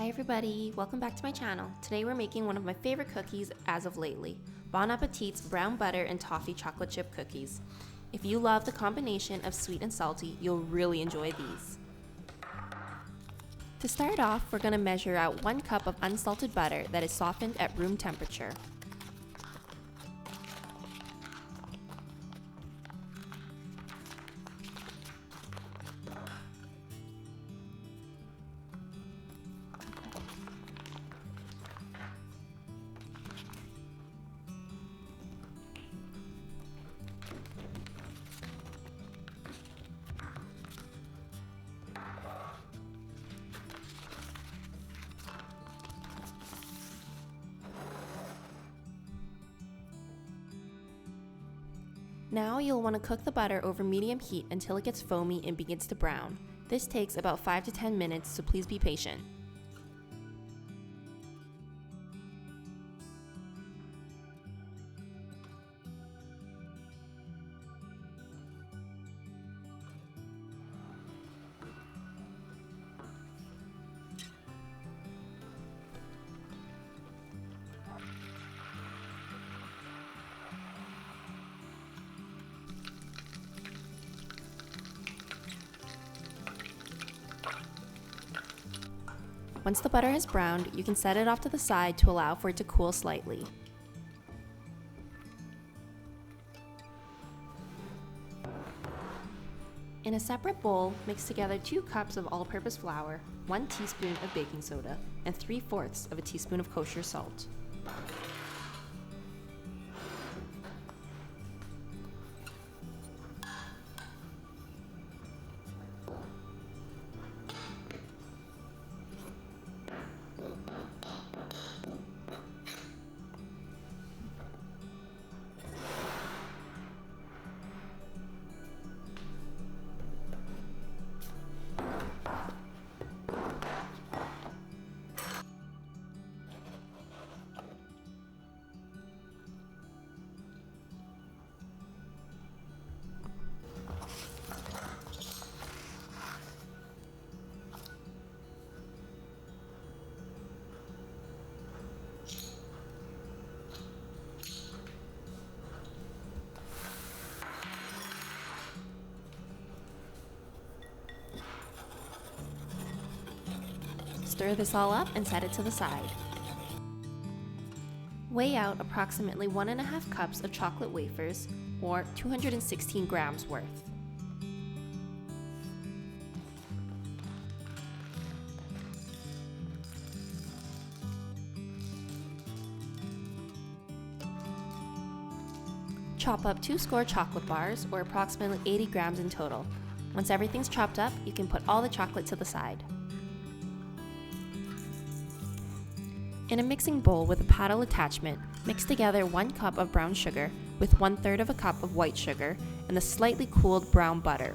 Hi everybody, welcome back to my channel. Today we're making one of my favorite cookies as of lately, Bon Appetit's brown butter and toffee chocolate chip cookies. If you love the combination of sweet and salty, you'll really enjoy these. To start off, we're going to measure out 1 cup of unsalted butter that is softened at room temperature. Now you'll want to cook the butter over medium heat until it gets foamy and begins to brown. This takes about 5 to 10 minutes, so please be patient. Once the butter has browned, you can set it off to the side to allow for it to cool slightly. In a separate bowl, mix together 2 cups of all-purpose flour, 1 teaspoon of baking soda, and 3/4 of a teaspoon of kosher salt. Stir this all up and set it to the side. Weigh out approximately 1.5 cups of chocolate wafers, or 216 grams worth. Chop up 2 square chocolate bars, or approximately 80 grams in total. Once everything's chopped up, you can put all the chocolate to the side. In a mixing bowl with a paddle attachment, mix together 1 cup of brown sugar with 1/3 of a cup of white sugar and the slightly cooled brown butter.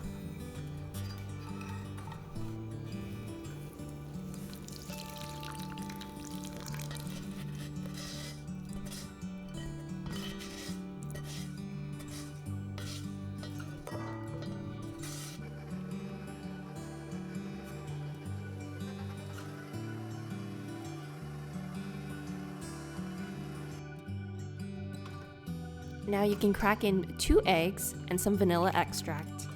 Now you can crack in 2 eggs and some vanilla extract.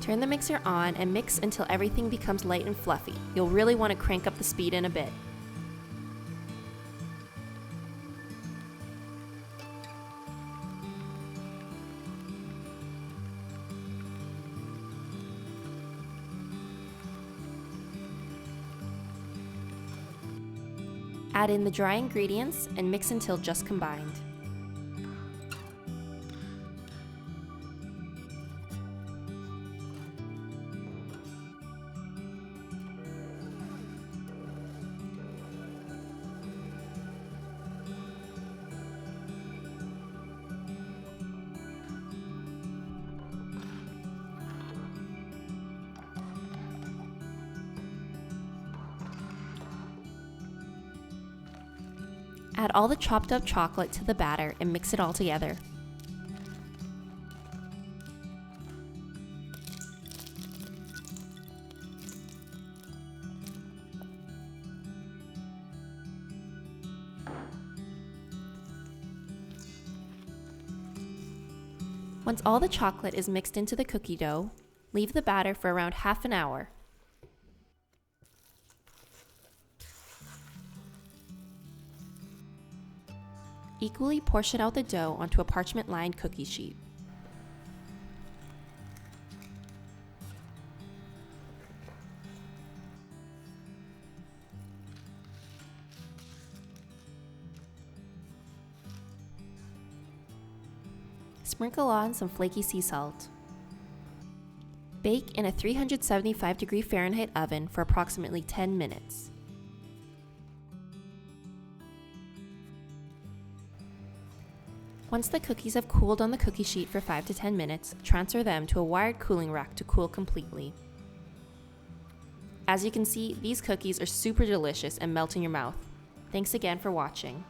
Turn the mixer on and mix until everything becomes light and fluffy. You'll really want to crank up the speed in a bit. Add in the dry ingredients and mix until just combined. Add all the chopped up chocolate to the batter and mix it all together. Once all the chocolate is mixed into the cookie dough, leave the batter for around half an hour. Equally portion out the dough onto a parchment-lined cookie sheet. Sprinkle on some flaky sea salt. Bake in a 375° Fahrenheit oven for approximately 10 minutes. Once the cookies have cooled on the cookie sheet for 5 to 10 minutes, transfer them to a wired cooling rack to cool completely. As you can see, these cookies are super delicious and melt in your mouth. Thanks again for watching.